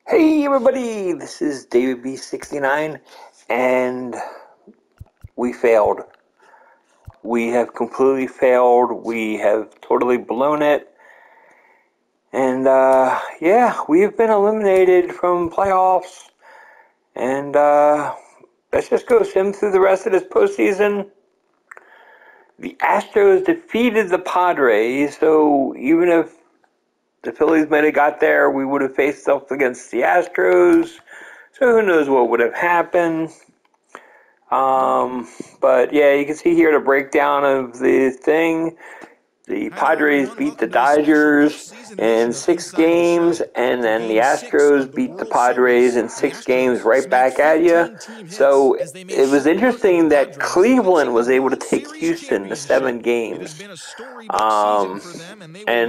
Hey everybody, this is David B69 and we failed. We have completely failed. We have totally blown it. And yeah, we've been eliminated from playoffs. And let's just go sim through the rest of this postseason. The Astros defeated the Padres, so even if the Phillies might have got there, we would have faced off against the Astros. So who knows what would have happened. But yeah, you can see here the breakdown of the thing. The Padres beat the Dodgers in 6 games, and then the Astros beat the Padres in 6 games right back at you. So it was interesting that Cleveland was able to take Houston to 7 games. And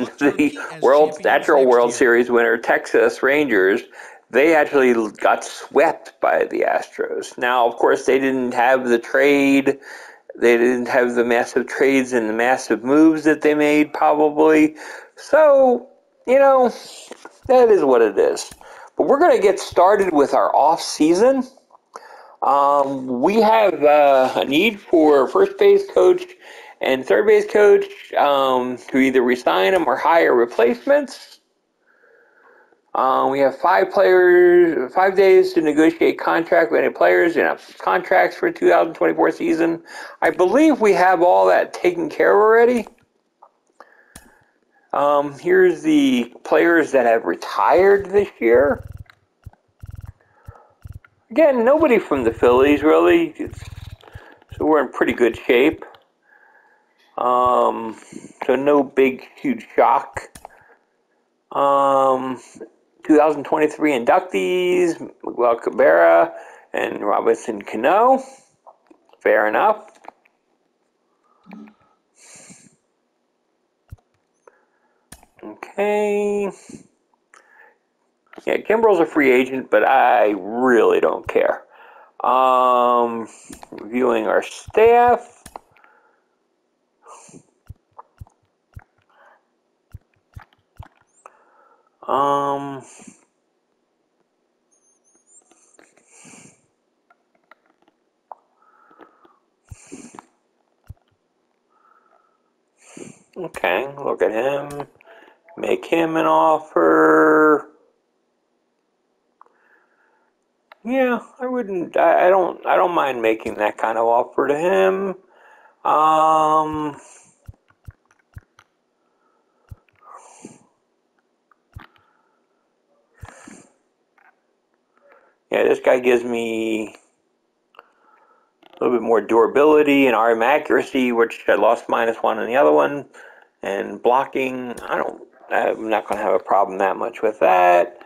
the natural World Series winner, Texas Rangers, they actually got swept by the Astros. Now, of course, they didn't have the trade. They didn't have the massive trades and the massive moves that they made, probably. So, that is what it is. But we're going to get started with our off season. We have a need for first base coach and third base coach to either resign them or hire replacements. We have 5 days to negotiate contract with any players contracts for 2024 season. I believe we have all that taken care of already. Here's the players that have retired this year. Again, nobody from the Phillies, really. So we're in pretty good shape. So no big, huge shock. 2023 inductees, Miguel Cabrera and Robinson Cano. Fair enough. Okay. Yeah, Kimbrel's a free agent, but I really don't care. Reviewing our staff. Okay, look at him. Make him an offer. Yeah, I wouldn't. I don't mind making that kind of offer to him. Yeah, this guy gives me a little bit more durability and arm accuracy, which I lost -1 on the other one, and blocking. I'm not going to have a problem that much with that.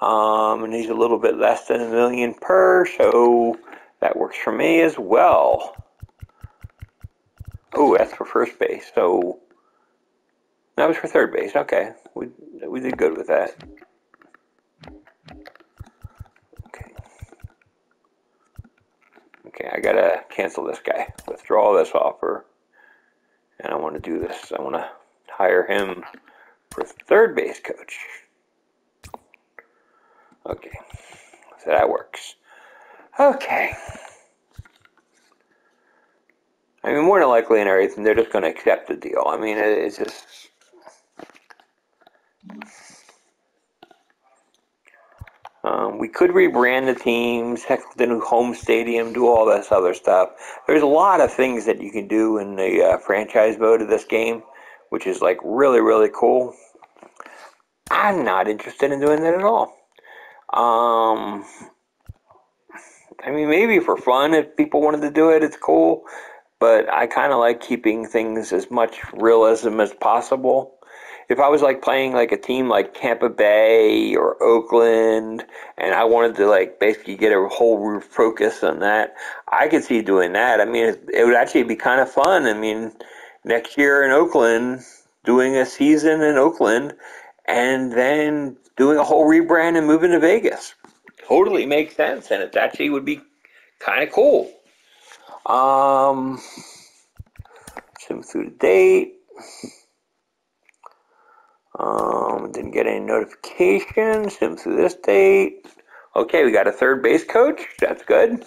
And he's a little bit less than $1 million per, so that works for me as well. Oh, that's for first base. So that was for third base. Okay, we did good with that. Okay, I gotta cancel this guy. Withdraw this offer. And I want to do this. I want to hire him for third base coach. Okay, so that works. Okay. I mean, more than likely in everything, they're just going to accept the deal. I mean, it's just... we could rebrand the teams, heck, the new home stadium, do all this other stuff. There's a lot of things that you can do in the franchise mode of this game, which is like really, really cool. I'm not interested in doing that at all. I mean, maybe for fun, if people wanted to do it, it's cool. But I kind of like keeping things as much realism as possible. If I was like playing like a team like Tampa Bay or Oakland, and I wanted to like basically get a whole focus on that, I could see doing that. I mean, it would actually be kind of fun. I mean, next year in Oakland, doing a season in Oakland, and then doing a whole rebrand and moving to Vegas. Totally makes sense, and it actually would be kind of cool. Sim through the date. Didn't get any notifications. Him through this date. Okay, we got a third base coach. That's good.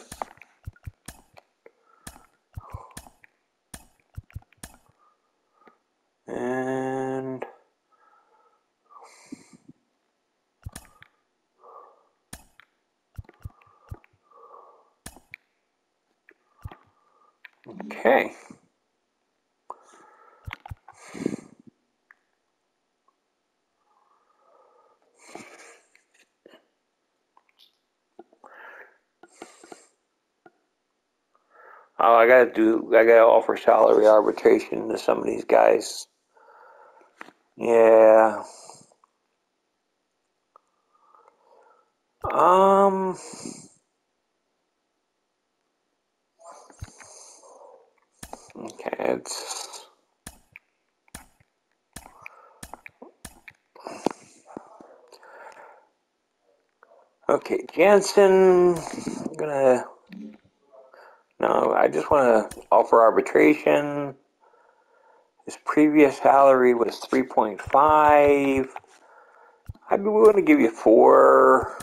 And okay. Oh, I gotta offer salary arbitration to some of these guys. Yeah. Okay, it's okay. Jansen, no, I just want to offer arbitration. His previous salary was 3.5. I'd be willing to give you 4.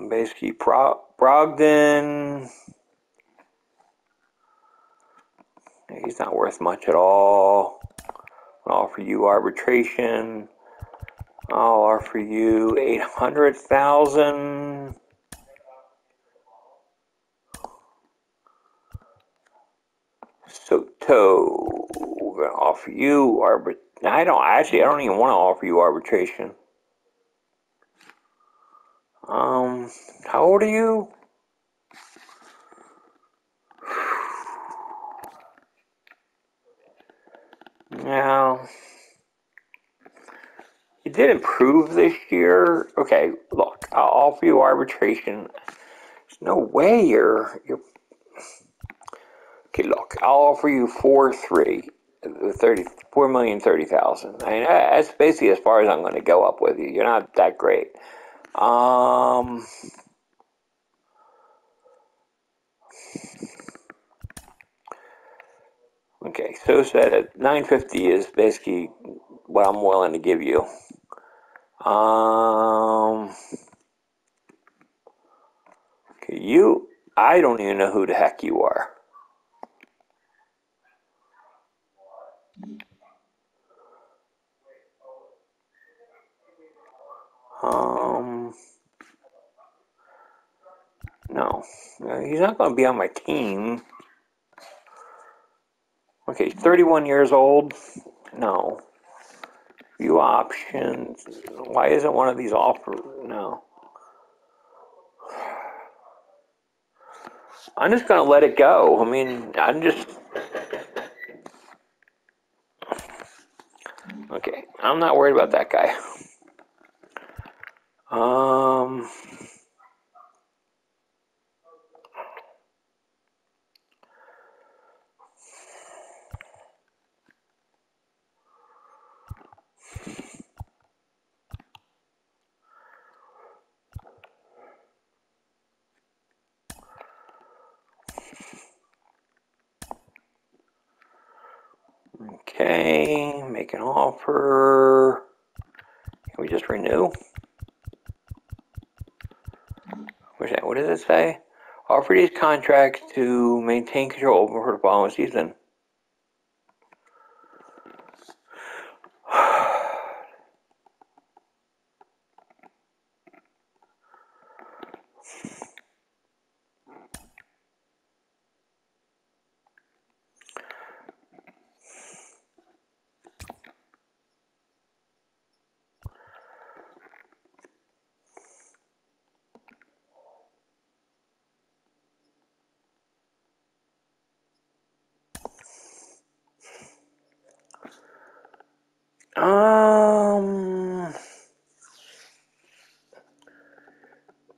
Basically, Brogdon, he's not worth much at all. I'll offer you arbitration. I'll offer you 800,000. Soto, we're gonna offer you I don't even want to offer you arbitration. How old are you? Now, you did improve this year. Okay, look, I'll offer you arbitration. There's no way you're. Okay, look, I'll offer you 4.3, 4,030,000. I mean, that's basically as far as I'm going to go up with you. You're not that great. Okay, so said at 950 is basically what I'm willing to give you. Okay, I don't even know who the heck you are. No, he's not going to be on my team. Okay, 31 years old. No. View options. Why isn't one of these offered? No. I'm just going to let it go. I mean, okay, I'm not worried about that guy. Okay, make an offer. Can we just renew? What does it say? Offer these contracts to maintain control over the following season.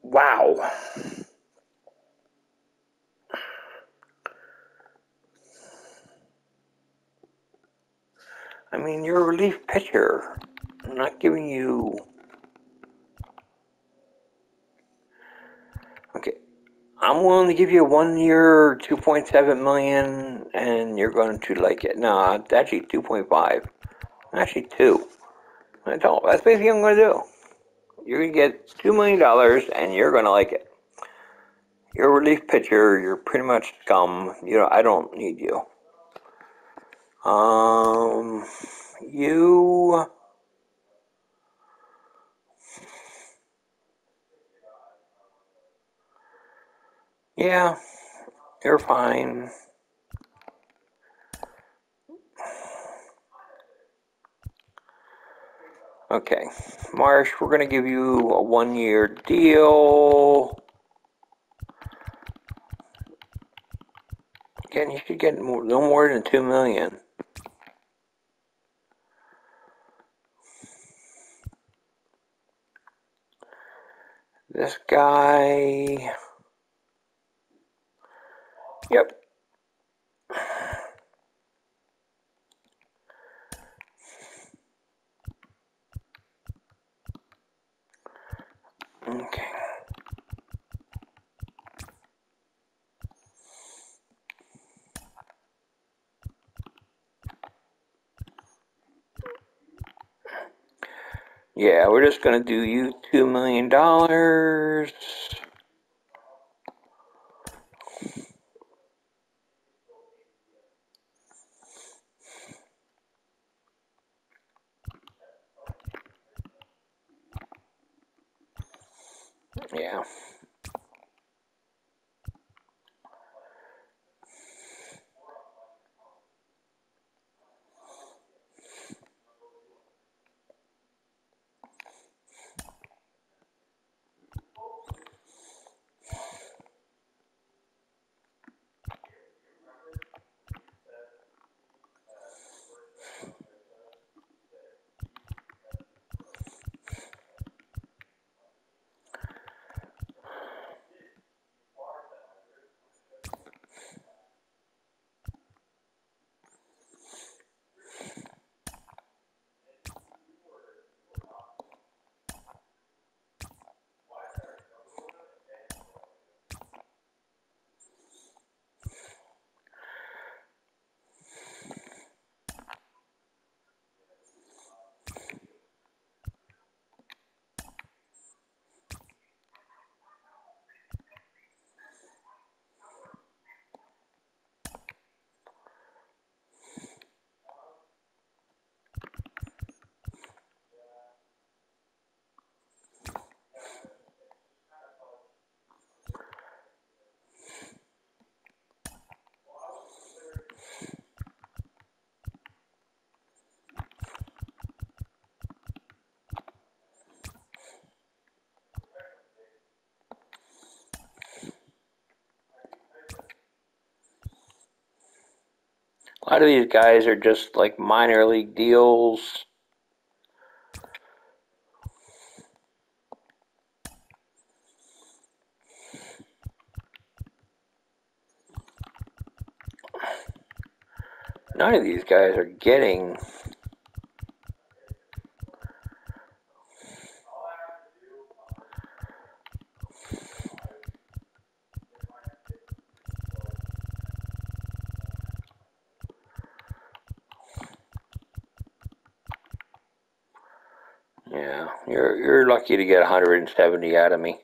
Wow. I mean, you're a relief pitcher. I'm not giving you... Okay. I'm willing to give you a 1 year, 2.7 million, and you're going to like it. No, it's actually 2.5. Actually 2. That's all. That's basically what I'm going to do. You're going to get $2 million, and you're going to like it. You're a relief pitcher. You're pretty much scum. You know, I don't need you. You... Yeah, you're fine. Okay, Marsh, we're going to give you a 1 year deal. Again, you should get no more than $2 million. This guy... Yep. Okay. Yeah, we're just going to do you $2 million. Yeah. A lot of these guys are just like minor league deals. None of these guys are getting... Yeah, you're lucky to get 170 out of me.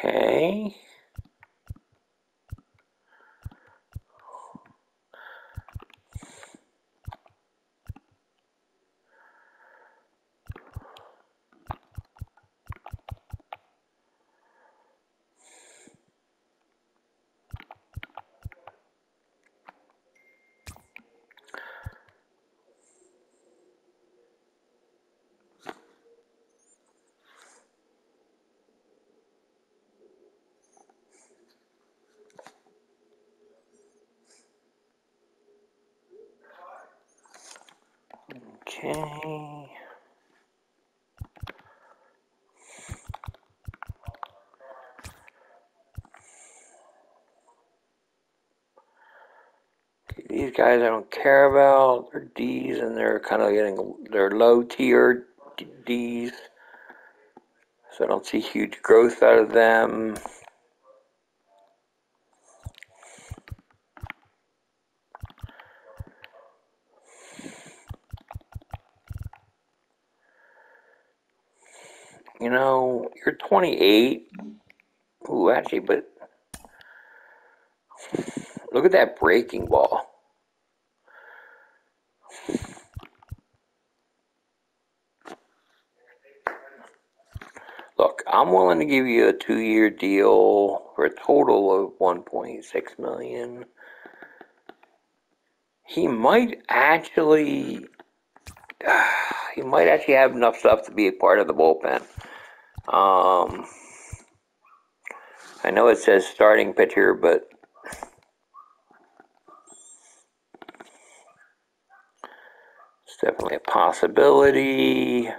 Okay. Okay. These guys I don't care about. They're D's and they're kind of they're low tier D's. So I don't see huge growth out of them. You know, you're 28. Ooh, actually, but look at that breaking ball. Look, I'm willing to give you a 2-year deal for a total of $1.6 million. He might actually have enough stuff to be a part of the bullpen. I know it says starting pitcher, but it's definitely a possibility.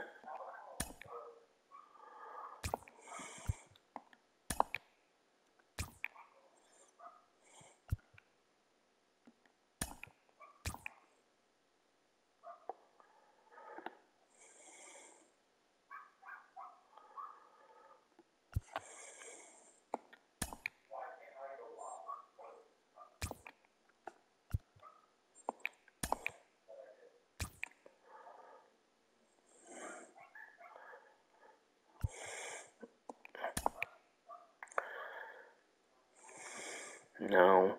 No.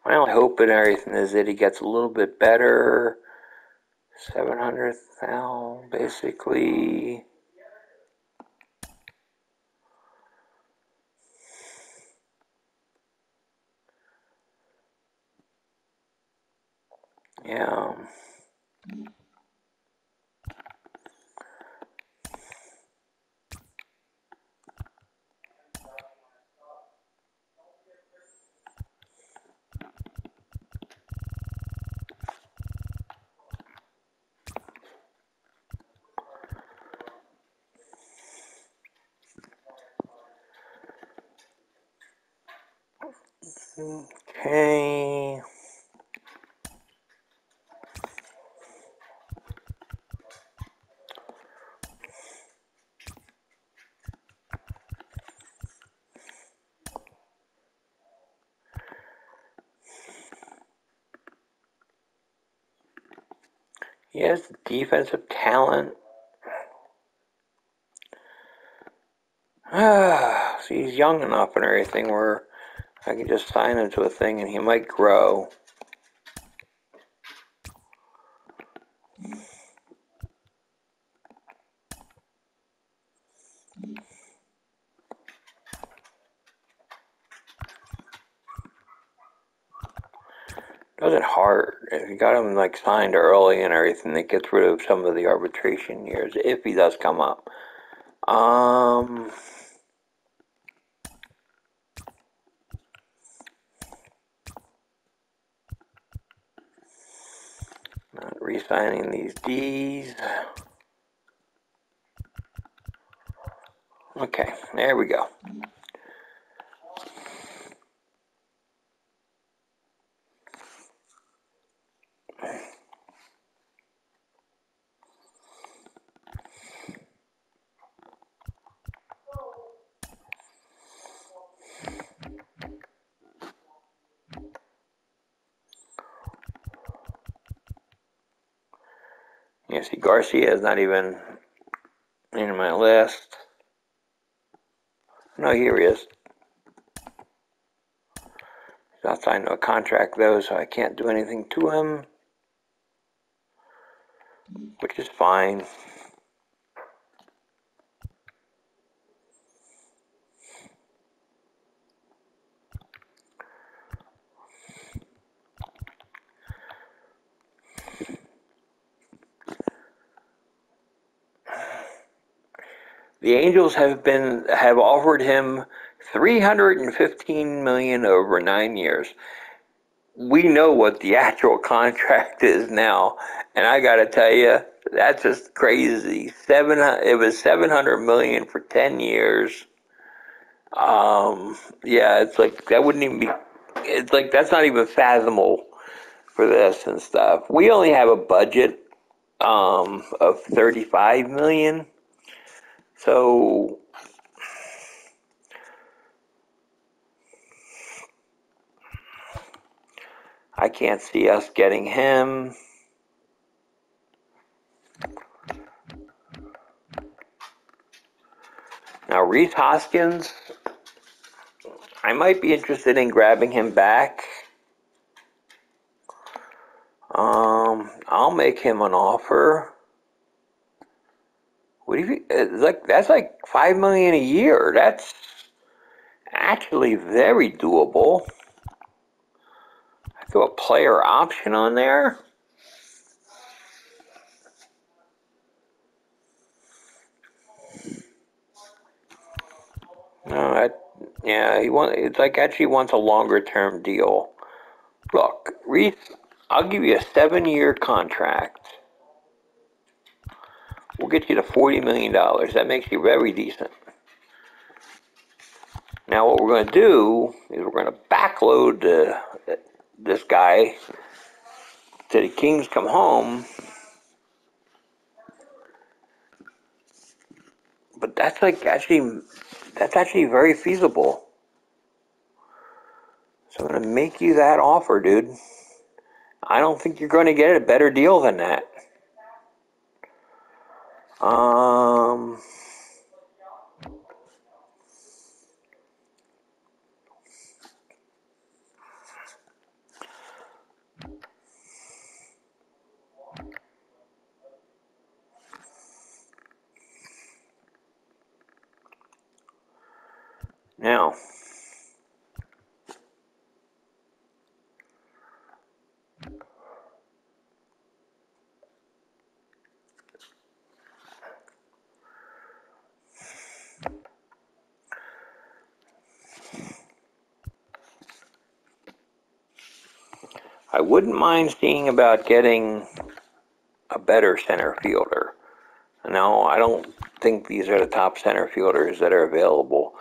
My only hope in everything is that he gets a little bit better. 700,000, basically. Yeah. Okay. He has defensive talent. So he's young enough and everything where I can just sign him to a thing and he might grow. Doesn't hurt. If you got him like signed early and everything, that gets rid of some of the arbitration years if he does come up. Not re-signing these D's. Okay, there we go. You see, Garcia is not even in my list. No, here he is. He's not signed to a contract though, so I can't do anything to him, which is fine. The Angels have offered him $315 million over 9 years. We know what the actual contract is now, and I got to tell you, that's just crazy. It was $700 million for 10 years. Yeah, it's like that wouldn't even be. It's like that's not even fathomable for this and stuff. We only have a budget of $35 million, so I can't see us getting him. Now, Rhys Hoskins, I might be interested in grabbing him back. I'll make him an offer. What do you like? That's like $5 million a year. That's actually very doable. I throw a player option on there. No, yeah, it's like actually wants a longer term deal. Look, Rhys, I'll give you a 7-year contract. We'll get you to $40 million. That makes you very decent. Now what we're going to do is we're going to backload this guy to the Kings come home. But that's actually very feasible. So I'm going to make you that offer, dude. I don't think you're going to get a better deal than that. Now, I wouldn't mind seeing about getting a better center fielder. No, I don't think these are the top center fielders that are available.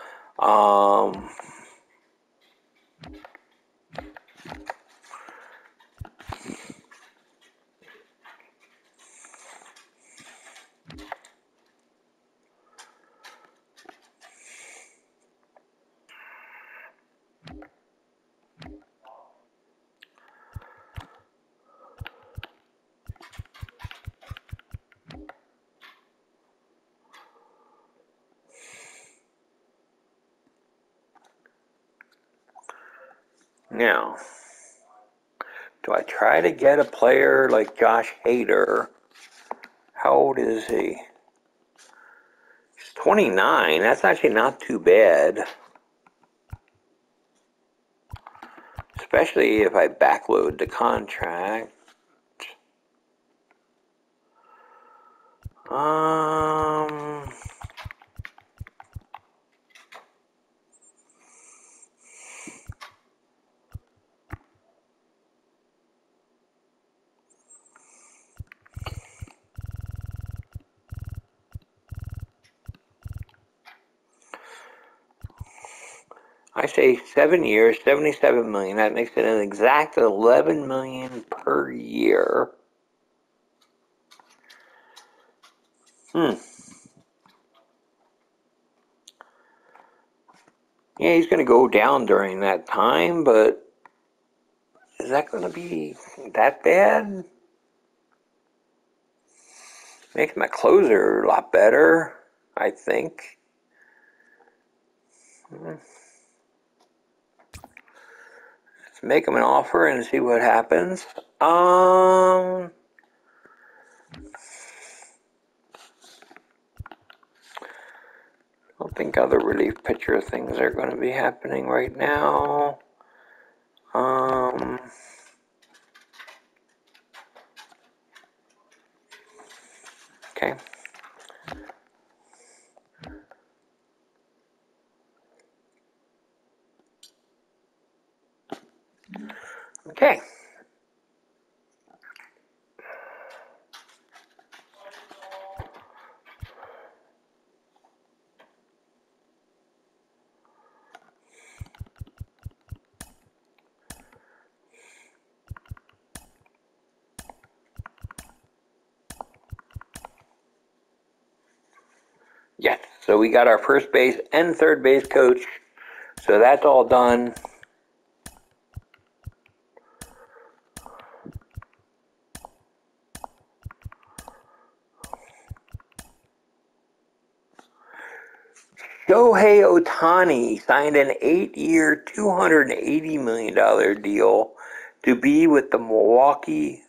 Now, do I try to get a player like Josh Hader? How old is he? He's 29. That's actually not too bad. Especially if I backload the contract. I say 7 years, $77 million. That makes it an exact $11 million per year. Yeah, he's going to go down during that time, but is that going to be that bad? Makes my closer a lot better, I think. Let's make him an offer and see what happens. I don't think other relief pitcher things are going to be happening right now. Okay. Okay. Yes, so we got our first base and third base coach. So that's all done. Shohei Ohtani signed an 8-year, $280 million deal to be with the Milwaukee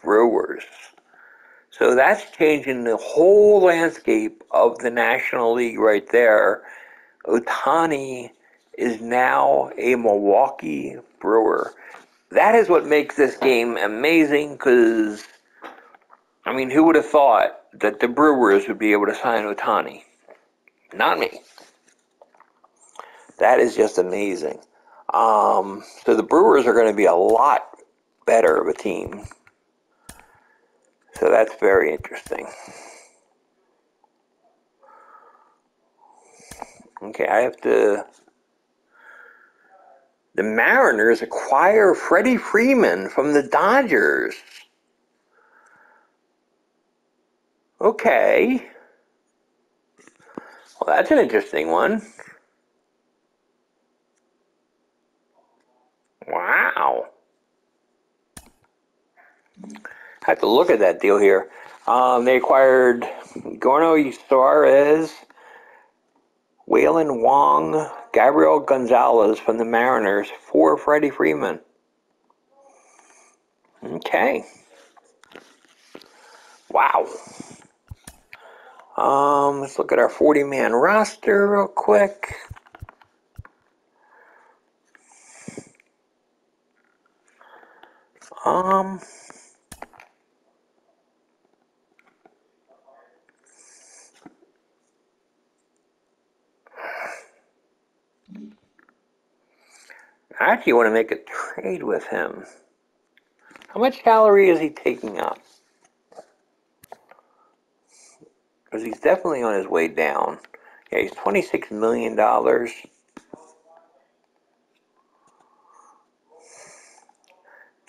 Brewers. So that's changing the whole landscape of the National League right there. Ohtani is now a Milwaukee Brewer. That is what makes this game amazing because, I mean, who would have thought that the Brewers would be able to sign Ohtani? Not me. That is just amazing. So the Brewers are going to be a lot better of a team. So that's very interesting. Okay, I have to... The Mariners acquire Freddie Freeman from the Dodgers. Okay. Well, that's an interesting one. Wow. I have to look at that deal here. They acquired Gorno Suarez, Waylon Wong, Gabriel Gonzalez from the Mariners for Freddie Freeman. Okay. Wow. Let's look at our 40-man roster real quick. I actually want to make a trade with him. How much salary is he taking up? Because he's definitely on his way down. Yeah, he's $26 million. It's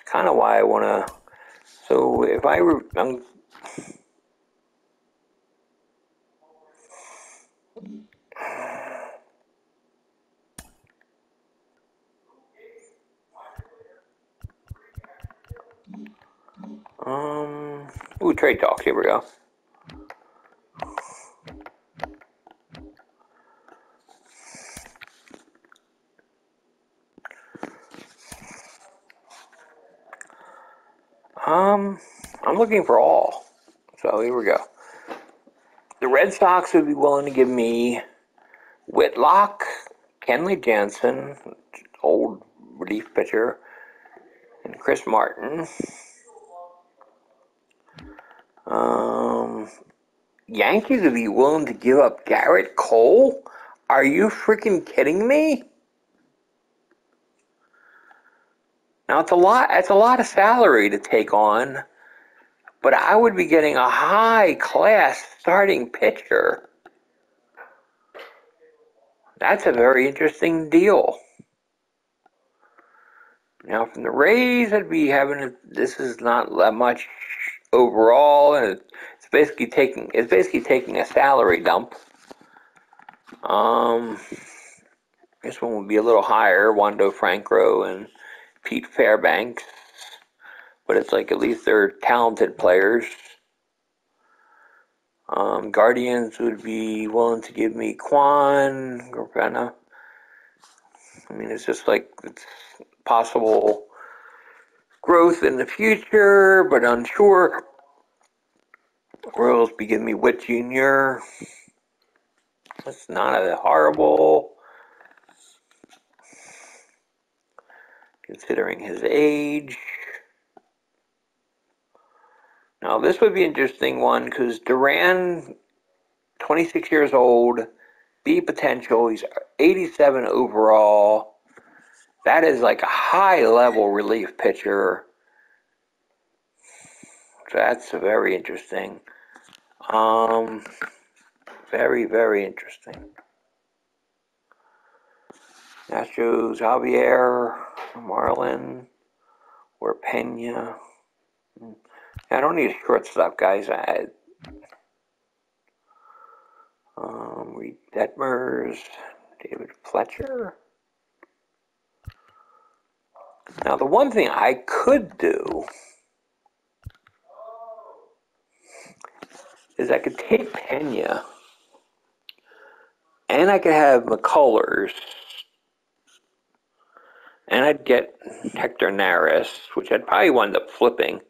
kind of why I want to... So if trade talks, here we go. I'm looking for all. So here we go. The Red Sox would be willing to give me Whitlock, Kenley Jansen, old relief pitcher, and Chris Martin. Yankees would be willing to give up Garrett Cole? Are you freaking kidding me? Now it's a lot. That's a lot of salary to take on, but I would be getting a high-class starting pitcher. That's a very interesting deal. Now from the Rays, I'd be having this is not that much overall, and it's basically taking a salary dump. This one would be a little higher, Wander Franco and Pete Fairbanks, but it's like at least they're talented players. Guardians would be willing to give me Quan Garfana. I mean, it's just like it's possible growth in the future, but unsure. Royals be giving me Witt Jr. That's not a horrible, considering his age. Now, this would be an interesting one because Duran, 26 years old, B potential. He's 87 overall. That is like a high-level relief pitcher. So that's very interesting. Very, very interesting. Astros, Javier, Marlin, or Pena. I don't need a shortstop, guys. Reed Detmers, David Fletcher. Now, the one thing I could do is I could take Pena and I could have McCullers and I'd get Hector Neris, which I'd probably wind up flipping.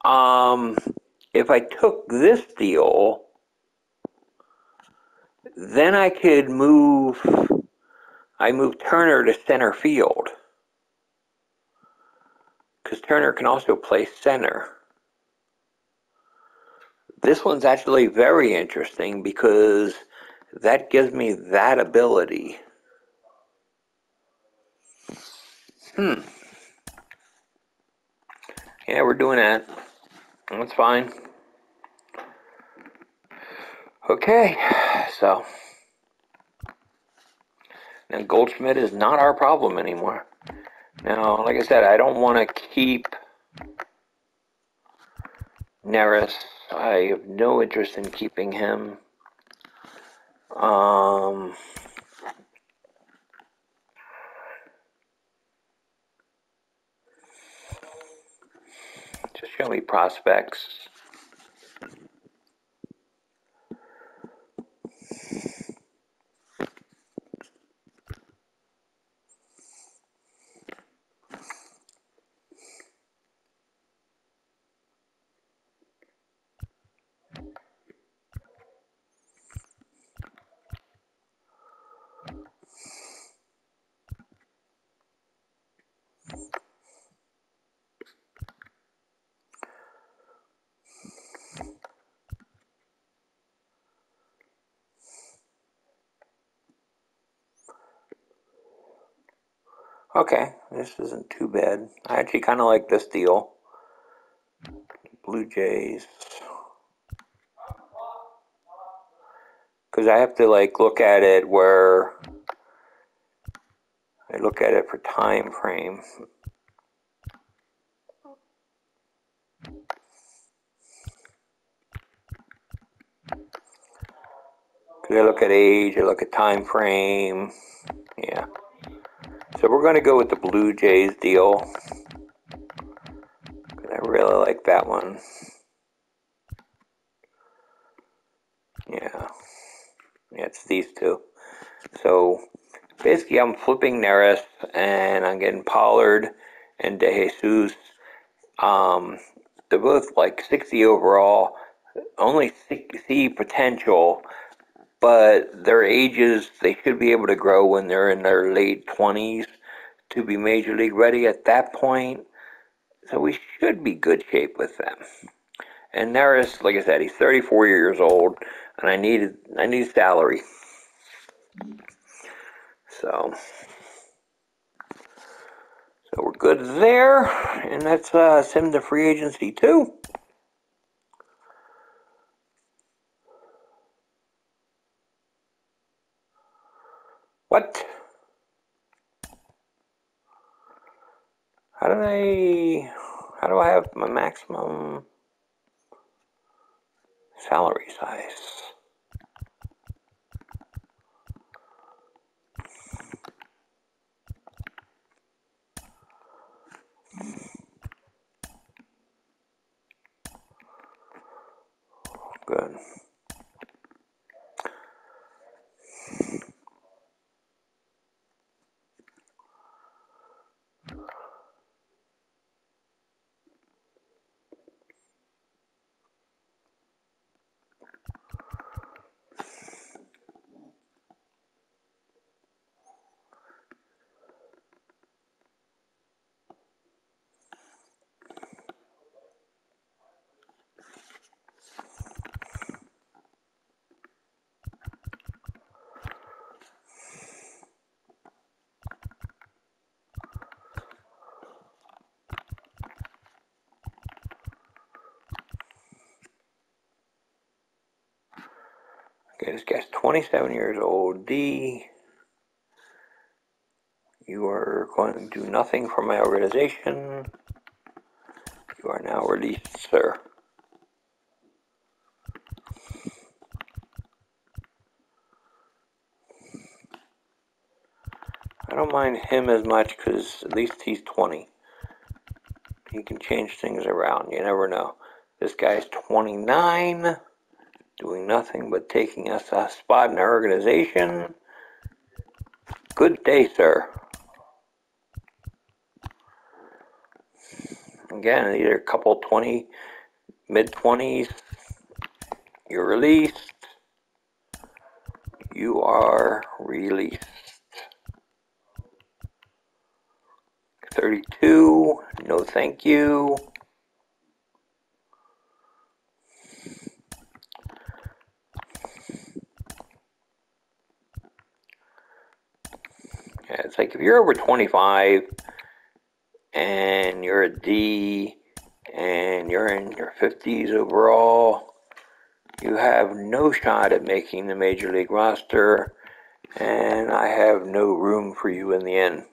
If I took this deal, then I could move Turner to center field, because Turner can also play center. This one's actually very interesting because that gives me that ability. Yeah, we're doing that. That's fine. Okay, so now Goldschmidt is not our problem anymore. Now, like I said, I don't want to keep Neris. I have no interest in keeping him. Just show me prospects. Okay, this isn't too bad. I actually kind of like this deal. Blue Jays. Because I have to look at it where I look at it for time frame. Because I look at age, I look at time frame. Yeah. So we're going to go with the Blue Jays deal. Because I really like that one. Yeah. Yeah, it's these two. So basically I'm flipping Neris and I'm getting Pollard and De Jesus. They're both 60 overall. Only see potential, but their ages, they should be able to grow when they're in their late 20s to be major league ready at that point. So we should be good shape with them. And Neris, like I said, he's 34 years old, and I need salary. So we're good there, and that's send to free agency too. What? How do I have my maximum salary size? Good. Okay, this guy's 27 years old. D, you are going to do nothing for my organization. You are now released, sir. I don't mind him as much because at least he's 20. He can change things around. You never know. This guy's 29, doing nothing but taking us a spot in our organization. Good day, sir. Again, either a couple 20, mid-20s. You're released. You are released. 32, no thank you. Yeah, it's like if you're over 25 and you're a D and you're in your 50s overall, you have no shot at making the Major League roster, and I have no room for you in the end.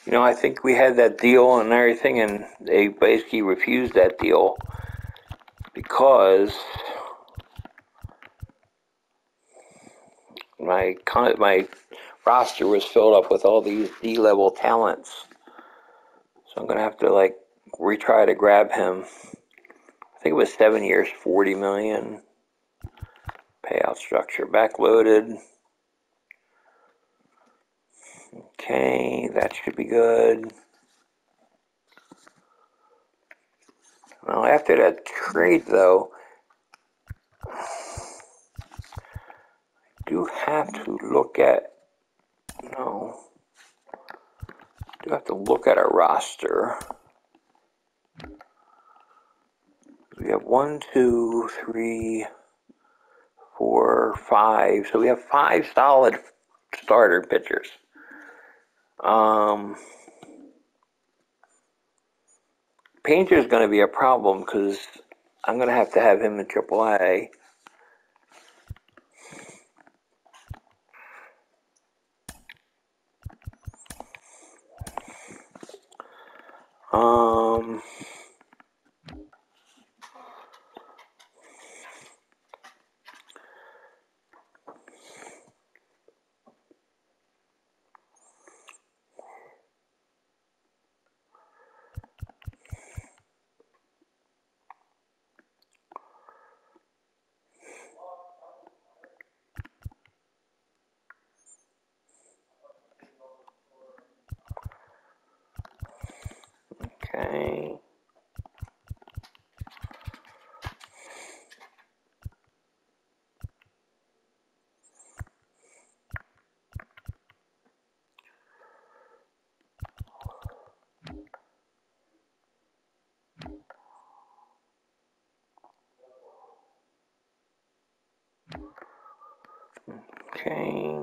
You know, I think we had that deal and everything, and they basically refused that deal because my roster was filled up with all these D-level talents. So I'm gonna have to like retry to grab him. I think it was 7 years, 40 million payout structure, backloaded. Okay, that should be good. Well, after that trade, though, I do have to look at, do have to look at our roster. We have 1, 2, 3, 4, 5. So we have 5 solid starter pitchers. Painter's going to be a problem because I'm going to have him in AAA. Okay. Okay.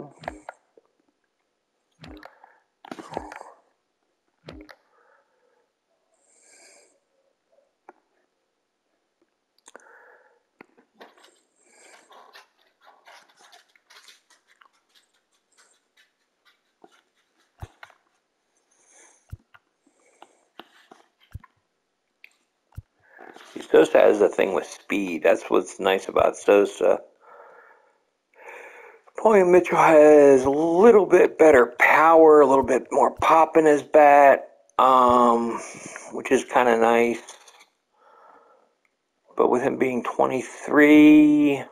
Sosa has a thing with speed. That's what's nice about Sosa. Paulie Mitchell has a little bit better power, a little bit more pop in his bat, which is kind of nice. But with him being 23,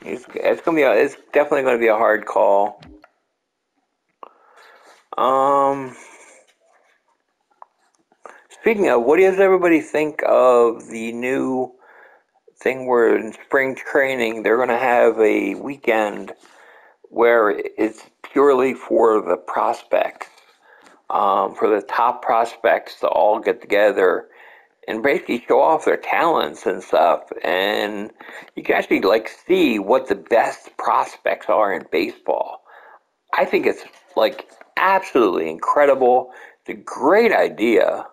it's definitely going to be a hard call. Speaking of, what does everybody think of the new thing where in spring training they're going to have a weekend where it's purely for the prospects, for the top prospects to all get together and basically show off their talents and stuff, and you can actually like see what the best prospects are in baseball. I think it's like absolutely incredible. It's a great idea.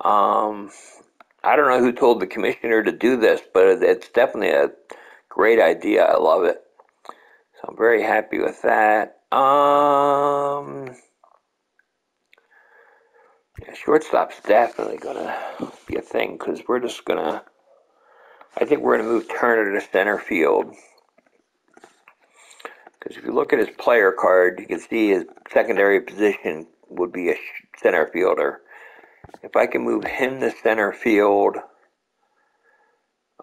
I don't know who told the commissioner to do this, but it's definitely a great idea. I love it. So I'm very happy with that. Yeah, shortstop's definitely gonna be a thing because we're just gonna. I think we're gonna move Turner to center field because if you look at his player card, you can see his secondary position would be a center fielder. If I can move him to center field,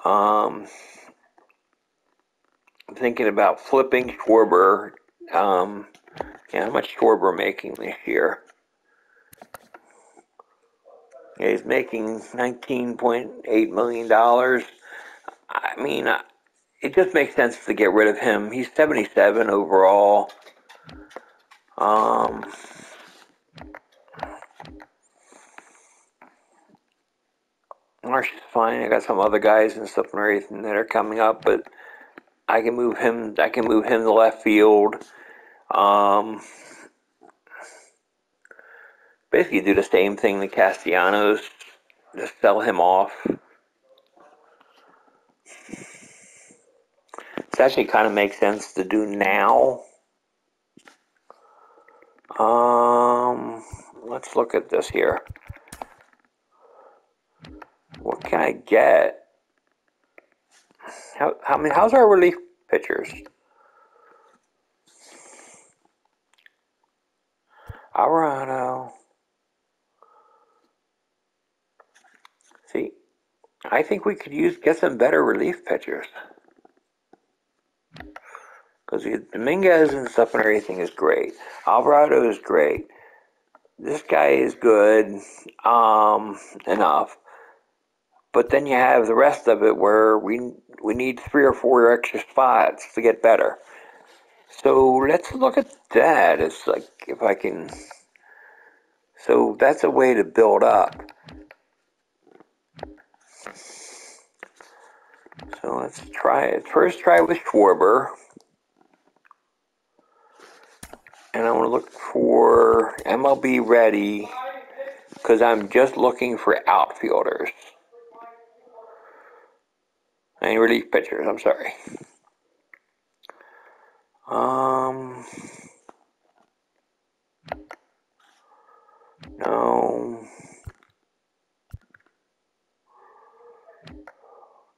I'm thinking about flipping Schwarber. Yeah, how much Schwarber making this year? Yeah, he's making $19.8 million. I mean, it just makes sense to get rid of him. He's 77 overall. Marsh is fine. I got some other guys and stuff and everything that are coming up, but I can move him. I can move him to left field. Basically, do the same thing to Castellanos. Just sell him off. It actually kind of makes sense to do now. Let's look at this here. What can I get? How's our relief pitchers? Alvarado. See, I think we could get some better relief pitchers. Because Dominguez and stuff and everything is great. Alvarado is great. This guy is good, enough. But then you have the rest of it where we need 3 or 4 extra spots to get better. So let's look at that. It's like if I can. So that's a way to build up. So let's try it. First try with Schwarber. And I want to look for MLB ready because I'm just looking for outfielders. Any relief pitchers, I'm sorry. No.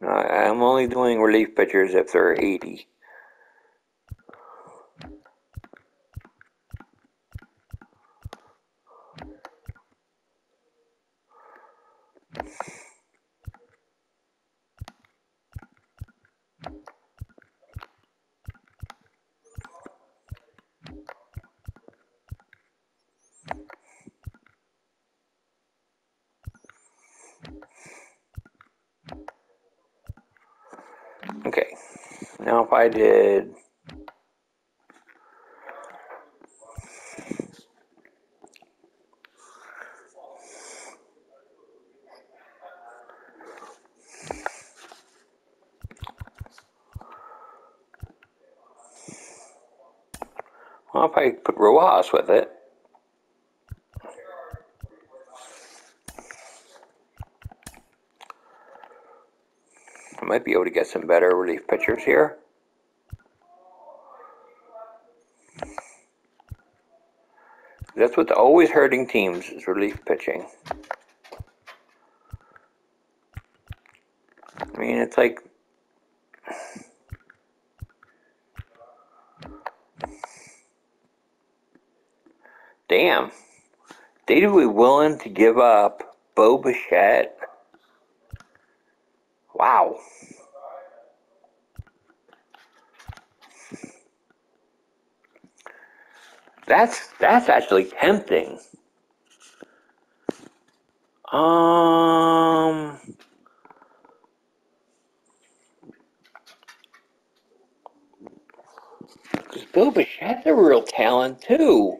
No, I'm only doing relief pitchers if they're 80. Now if I did... Well, if I put Rojas with it, I might be able to get some better relief pitchers here. That's what's always hurting teams, is relief pitching. I mean, it's like... Damn. They'd be willing to give up Bo Bichette. Wow. That's actually tempting. Because Bo Bichette's a real talent too.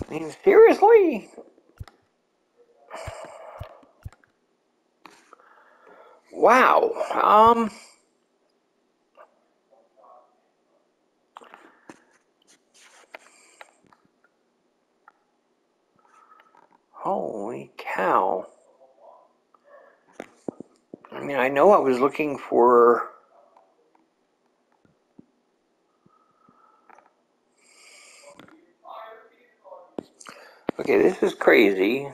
I mean, seriously? Wow. Holy cow. I mean, I know I was looking for... Okay, this is crazy.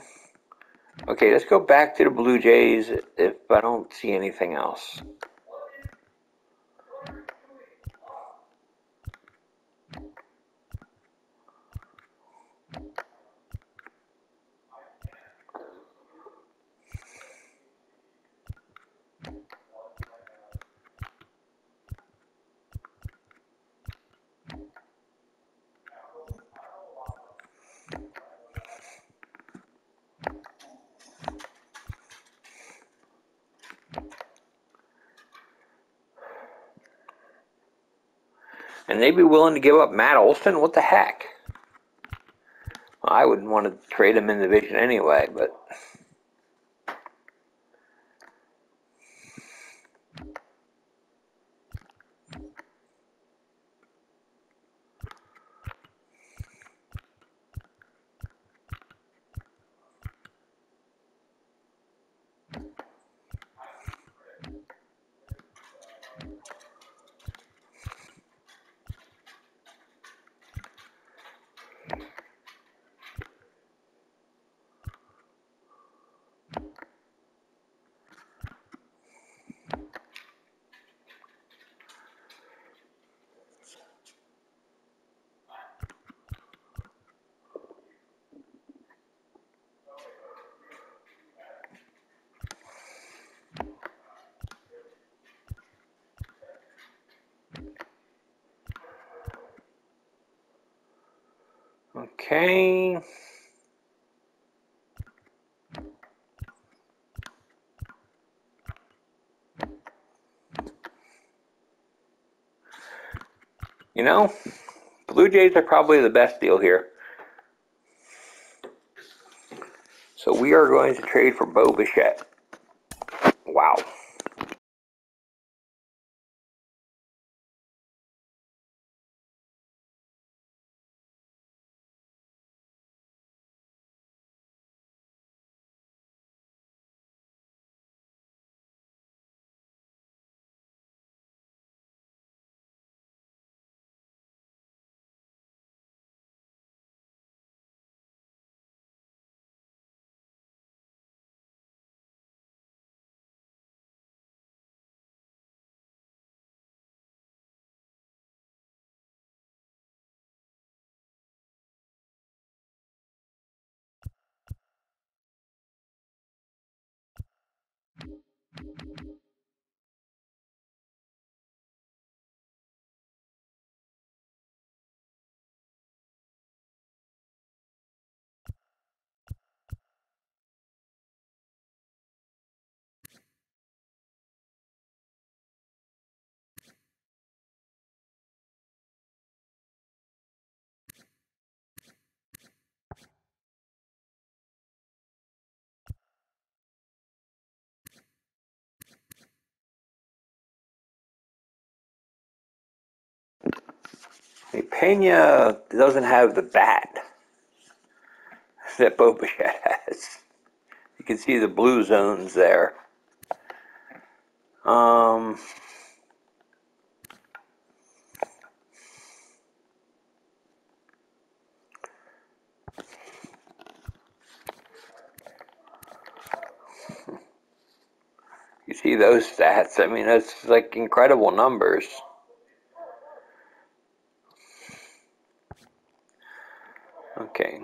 Okay, let's go back to the Blue Jays if I don't see anything else. And they'd be willing to give up Matt Olson? What the heck? Well, I wouldn't want to trade him in the division anyway, but... Okay. You know, Blue Jays are probably the best deal here. So we are going to trade for Bo Bichette. Wow. Pena doesn't have the bat that Bo Bichette has. You can see the blue zones there. You see those stats. I mean, that's like incredible numbers. Okay.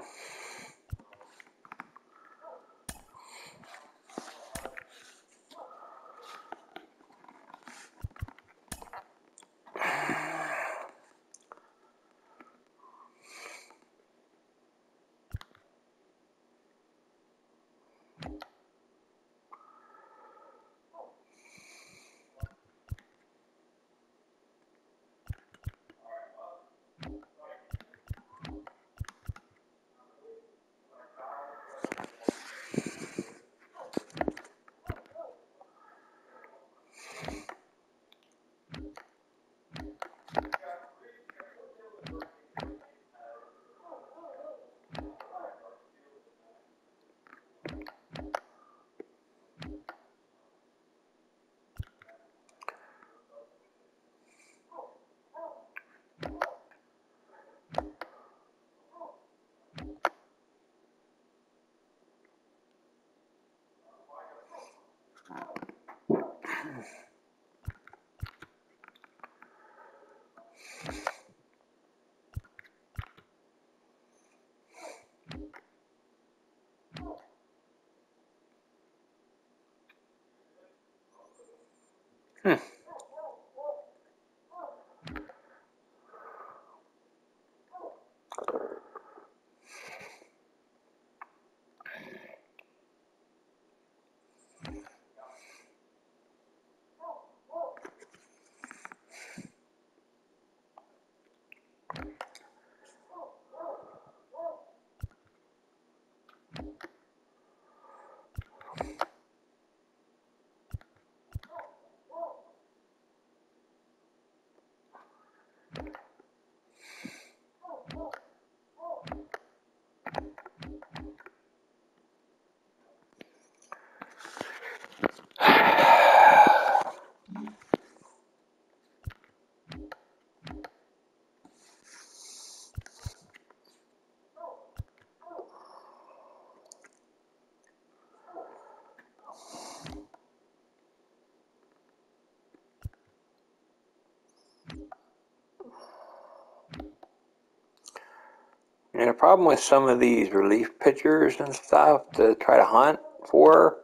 And the problem with some of these relief pitchers and stuff to try to hunt for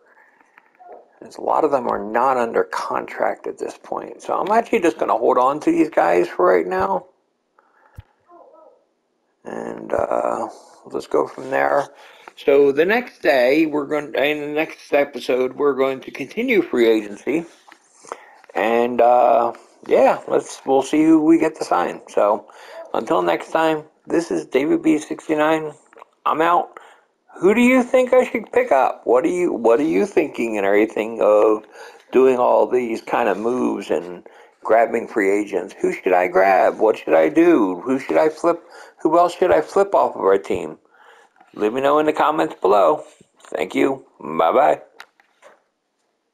is a lot of them are not under contract at this point. So I'm actually just going to hold on to these guys for right now. And let's go from there. So the next day, in the next episode, we're going to continue free agency. And we'll see who we get to sign. So until next time, this is David B69. I'm out. Who do you think I should pick up? What are you thinking and everything of doing all these kind of moves and grabbing free agents? Who should I grab? What should I do? Who should I flip? Who else should I flip off of our team? Let me know in the comments below. Thank you. Bye-bye.